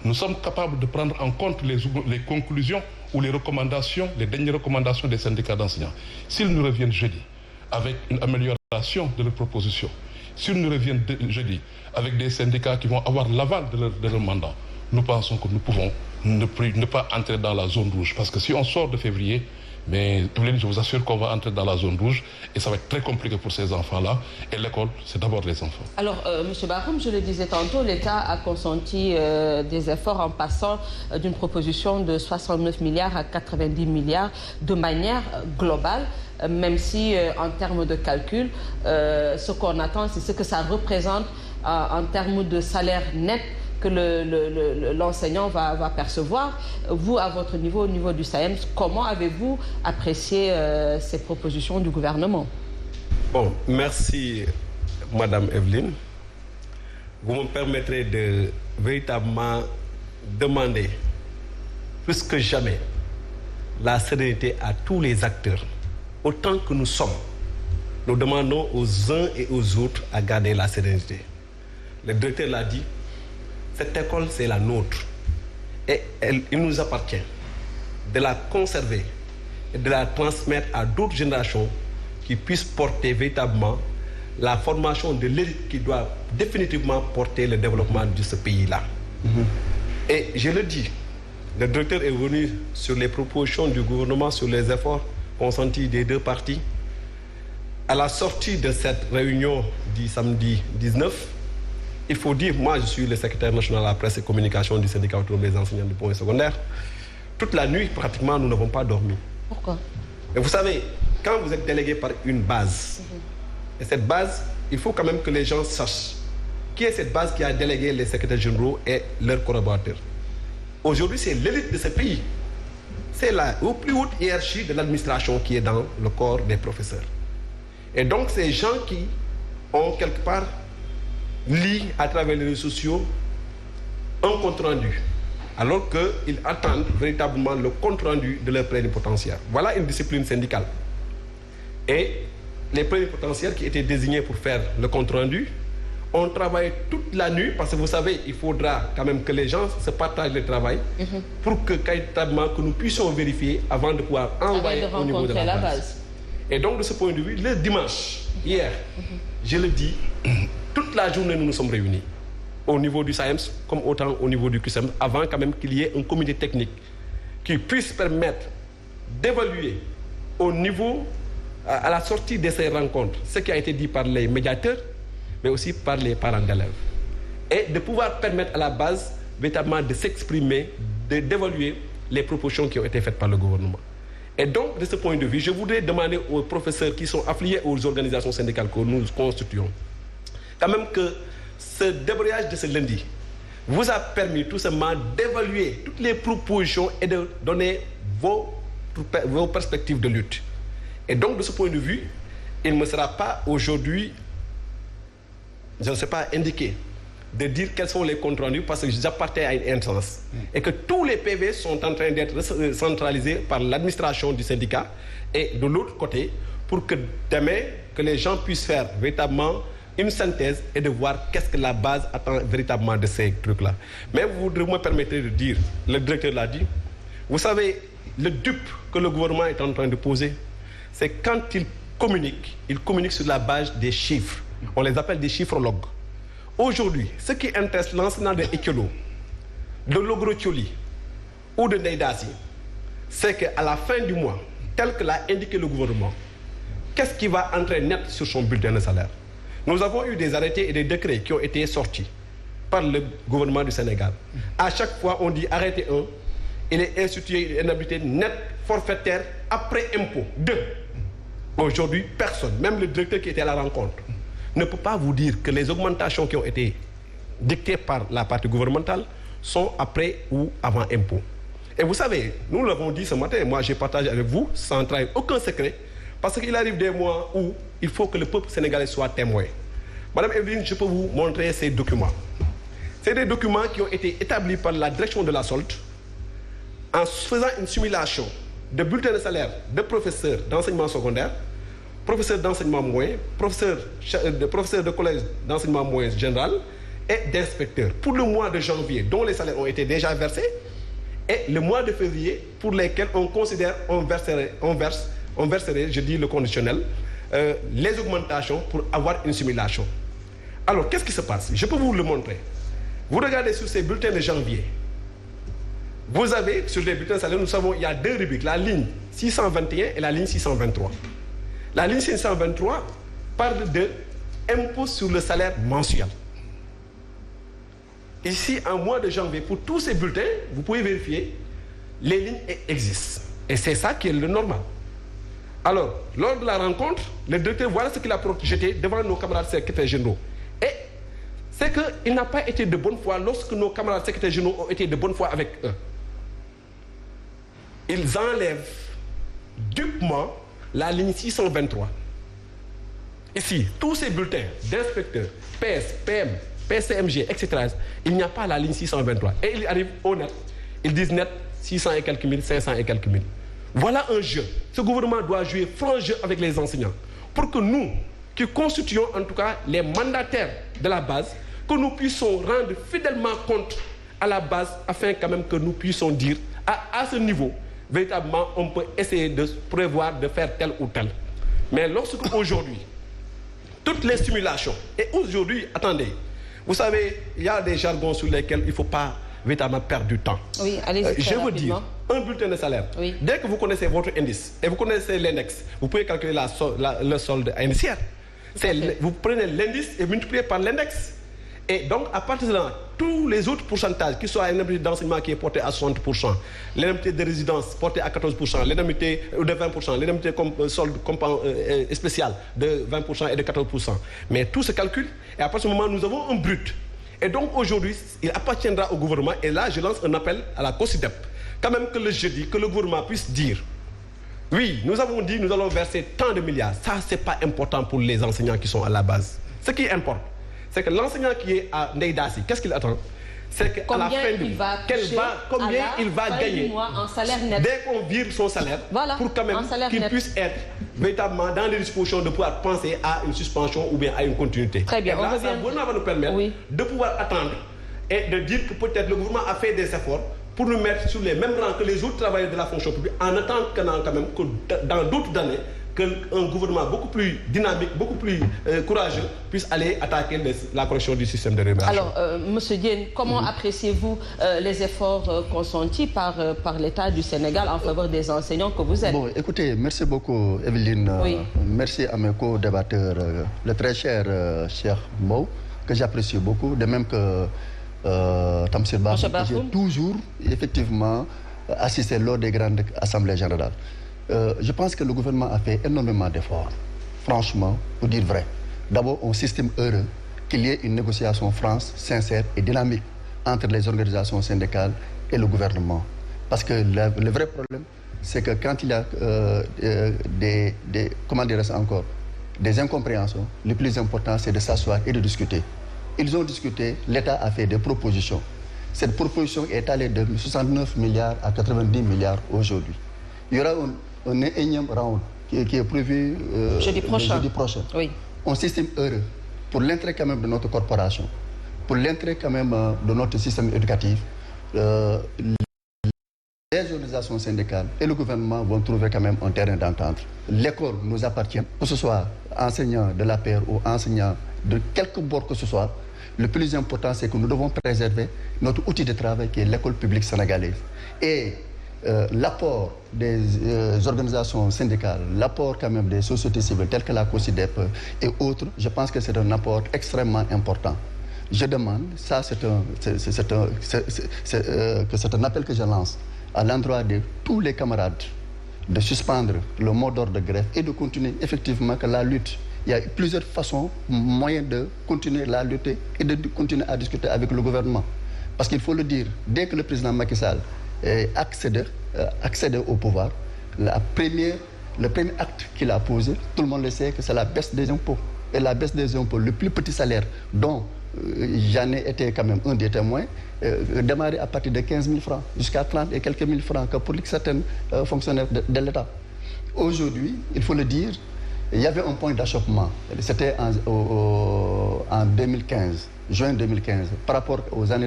nous sommes capables de prendre en compte les conclusions ou les dernières recommandations des syndicats d'enseignants. S'ils nous reviennent jeudi avec une amélioration de leurs propositions, s'ils nous reviennent jeudi avec des syndicats qui vont avoir l'aval de leur mandat, nous pensons que nous pouvons ne pas entrer dans la zone rouge. Parce que si on sort de février, mais Evelyne, je vous assure qu'on va entrer dans la zone rouge et ça va être très compliqué pour ces enfants-là. Et l'école, c'est d'abord les enfants. Alors, M. Bakhoum, je le disais tantôt, l'État a consenti des efforts en passant d'une proposition de 69 milliards à 90 milliards de manière globale, même si en termes de calcul, ce qu'on attend, c'est ce que ça représente en termes de salaire net que l'enseignant va percevoir. Vous, à votre niveau, au niveau du SAEMS, comment avez-vous apprécié ces propositions du gouvernement? Bon, merci Madame Evelyne. Vous me permettrez de véritablement demander plus que jamais la sérénité à tous les acteurs. Autant que nous sommes, nous demandons aux uns et aux autres à garder la sérénité. Le directeur l'a dit, cette école, c'est la nôtre. Et il nous appartient de la conserver et de la transmettre à d'autres générations qui puissent porter véritablement la formation de l'élite qui doit définitivement porter le développement de ce pays-là. Et je le dis, le directeur est venu sur les propositions du gouvernement, sur les efforts consentis des deux parties. À la sortie de cette réunion du samedi 19, il faut dire, moi je suis le secrétaire national à la presse et communication du syndicat autonome des enseignants du premier secondaire. Toute la nuit, pratiquement, nous n'avons pas dormi. Pourquoi? Et vous savez, quand vous êtes délégué par une base, et cette base, il faut quand même que les gens sachent qui est cette base qui a délégué les secrétaires généraux et leurs collaborateurs. Aujourd'hui, c'est l'élite de ce pays. C'est la plus haute hiérarchie de l'administration qui est dans le corps des professeurs. Et donc, ces gens qui ont quelque part lit à travers les réseaux sociaux un compte-rendu, alors qu'ils attendent véritablement le compte-rendu de leur plénipotentiaire. Voilà une discipline syndicale. Et les plénipotentiaires qui étaient désignés pour faire le compte-rendu ont travaillé toute la nuit, parce que vous savez, il faudra quand même que les gens se partagent le travail pour que véritablement que nous puissions vérifier avant de pouvoir envoyer au niveau de la base. Et donc, de ce point de vue, le dimanche, hier, je le dis, toute la journée, nous nous sommes réunis au niveau du SAEMS comme autant au niveau du QSEM avant quand même qu'il y ait un comité technique qui puisse permettre d'évaluer au niveau, à la sortie de ces rencontres, ce qui a été dit par les médiateurs, mais aussi par les parents d'élèves. Et de pouvoir permettre à la base véritablement de s'exprimer, d'évaluer les propositions qui ont été faites par le gouvernement. Et donc, de ce point de vue, je voudrais demander aux professeurs qui sont affiliés aux organisations syndicales que nous constituons, quand même que ce débrayage de ce lundi vous a permis tout simplement d'évaluer toutes les propositions et de donner vos perspectives de lutte. Et donc, de ce point de vue, il ne me sera pas aujourd'hui, je ne sais pas, indiqué de dire quels sont les comptes rendus parce que j'appartiens à une instance. Et que tous les PV sont en train d'être centralisés par l'administration du syndicat et de l'autre côté, pour que demain, que les gens puissent faire véritablement une synthèse et de voir qu'est-ce que la base attend véritablement de ces trucs-là. Mais vous me permettrez de dire, le directeur l'a dit, vous savez, le dupe que le gouvernement est en train de poser, c'est quand il communique sur la base des chiffres. On les appelle des chiffrologues. Aujourd'hui, ce qui intéresse l'enseignant de Ekelo, de Logro-Thioli ou de Neidasi, c'est qu'à la fin du mois, tel que l'a indiqué le gouvernement, qu'est-ce qui va entrer net sur son bulletin de salaire? Nous avons eu des arrêtés et des décrets qui ont été sortis par le gouvernement du Sénégal. À chaque fois, on dit arrêté 1, il est institué une indemnité nette forfaitaire après impôt 2. Aujourd'hui, personne, même le directeur qui était à la rencontre, ne peut pas vous dire que les augmentations qui ont été dictées par la partie gouvernementale sont après ou avant impôt. Et vous savez, nous l'avons dit ce matin, moi j'ai partagé avec vous, sans trahir aucun secret, parce qu'il arrive des mois où il faut que le peuple sénégalais soit témoin. Madame Evelyne, je peux vous montrer ces documents. C'est des documents qui ont été établis par la direction de la solde en faisant une simulation de bulletins de salaire de professeurs d'enseignement secondaire, professeurs d'enseignement moyen, professeurs de collège d'enseignement moyen général et d'inspecteurs pour le mois de janvier, dont les salaires ont été déjà versés, et le mois de février, pour lesquels on verserait, je dis le conditionnel, les augmentations pour avoir une simulation. Alors, qu'est-ce qui se passe? Je peux vous le montrer. Vous regardez sur ces bulletins de janvier. Vous avez, sur les bulletins de salaire, nous savons, il y a deux rubriques, la ligne 621 et la ligne 623. La ligne 623 parle de impôt sur le salaire mensuel. Ici, en mois de janvier, pour tous ces bulletins, vous pouvez vérifier, les lignes existent. Et c'est ça qui est le normal. Alors, lors de la rencontre, le directeur, voilà ce qu'il a projeté devant nos camarades secrétaires généraux. Et c'est qu'il n'a pas été de bonne foi lorsque nos camarades secrétaires généraux ont été de bonne foi avec eux. Ils enlèvent dupement la ligne 623. Ici, tous ces bulletins d'inspecteurs, PS, PM, PCMG, etc., il n'y a pas la ligne 623. Et ils arrivent au net. Ils disent net 600 et quelques mille, 500 et quelques mille. Voilà un jeu. Ce gouvernement doit jouer franc jeu avec les enseignants pour que nous, qui constituons en tout cas les mandataires de la base, que nous puissions rendre fidèlement compte à la base afin quand même que nous puissions dire à ce niveau, véritablement, on peut essayer de prévoir de faire tel ou tel. Mais lorsque aujourd'hui, toutes les simulations, et aujourd'hui, attendez, vous savez, il y a des jargons sur lesquels il ne faut pas véritablement perdre du temps. Oui, allez-y. Je veux dire, un bulletin de salaire, oui. Dès que vous connaissez votre indice et vous connaissez l'index, vous pouvez calculer le solde indiciaire. Vous prenez l'indice et multipliez par l'index. Et donc, à partir de là, tous les autres pourcentages, qui soient l'indemnité d'enseignement qui est portée à 60%, l'indemnité de résidence portée à 14%, l'indemnité de 20%, l'indemnité solde spéciale de 20% et de 14%. Mais tout se calcule et à partir de ce moment, nous avons un brut. Et donc, aujourd'hui, il appartiendra au gouvernement. Et là, je lance un appel à la COSIDEP. Quand même que le jeudi, que le gouvernement puisse dire oui, nous avons dit, nous allons verser tant de milliards. Ça, c'est pas important pour les enseignants qui sont à la base. Ce qui importe, c'est que l'enseignant qui est à Neidassi, qu'est-ce qu'il attend? C'est qu'à la fin du mois, combien il va gagner en salaire net. Dès qu'on vire son salaire, voilà, pour quand même qu'il puisse être véritablement dans les dispositions de pouvoir penser à une suspension ou bien à une continuité. Très bien, et là, ça va nous permettre de pouvoir attendre et de dire que peut-être le gouvernement a fait des efforts pour nous mettre sur les mêmes rangs que les autres travailleurs de la fonction publique, en attendant quand même que dans d'autres années, qu'un gouvernement beaucoup plus dynamique, beaucoup plus courageux puisse aller attaquer la correction du système de rémunération. Alors, M. Diène, comment appréciez-vous les efforts consentis par l'État du Sénégal en faveur des enseignants que vous êtes? Bon, écoutez, merci beaucoup, Evelyne. Oui. Merci à mes co-débatteurs, le très cher Cheikh Mbow, que j'apprécie beaucoup, de même que Tamsir Bahoum, que j'ai toujours, effectivement, assisté lors des grandes assemblées générales. Je pense que le gouvernement a fait énormément d'efforts, franchement, pour dire vrai. D'abord, on estime heureux qu'il y ait une négociation franche, sincère et dynamique entre les organisations syndicales et le gouvernement. Parce que le vrai problème, c'est que quand il y a des incompréhensions, le plus important, c'est de s'asseoir et de discuter. Ils ont discuté, l'État a fait des propositions. Cette proposition est allée de 69 milliards à 90 milliards aujourd'hui. Il y aura un énième round qui est prévu jeudi prochain. Oui. On s'estime heureux pour l'intérêt quand même de notre corporation, pour l'intérêt quand même de notre système éducatif. Les organisations syndicales et le gouvernement vont trouver quand même un terrain d'entente. L'école nous appartient, que ce soit enseignant de la paire ou enseignant de quelque bord que ce soit. Le plus important, c'est que nous devons préserver notre outil de travail qui est l'école publique sénégalaise. Et l'apport des organisations syndicales, l'apport quand même des sociétés civiles telles que la COSIDEP et autres, je pense que c'est un apport extrêmement important. Je demande, ça c'est un appel que je lance à l'endroit de tous les camarades de suspendre le mot d'ordre de grève et de continuer effectivement que la lutte. Il y a plusieurs façons, moyens de continuer la lutte et de continuer à discuter avec le gouvernement. Parce qu'il faut le dire, dès que le président Macky Sall accède au pouvoir, le premier acte qu'il a posé, tout le monde le sait, que c'est la baisse des impôts. Et la baisse des impôts, le plus petit salaire, dont j'en ai été quand même un des témoins, démarrer à partir de 15 000 francs, jusqu'à 30 et quelques mille francs, que pour certains fonctionnaires de l'État. Aujourd'hui, il faut le dire, il y avait un point d'achoppement. C'était en 2015, juin 2015, par rapport aux années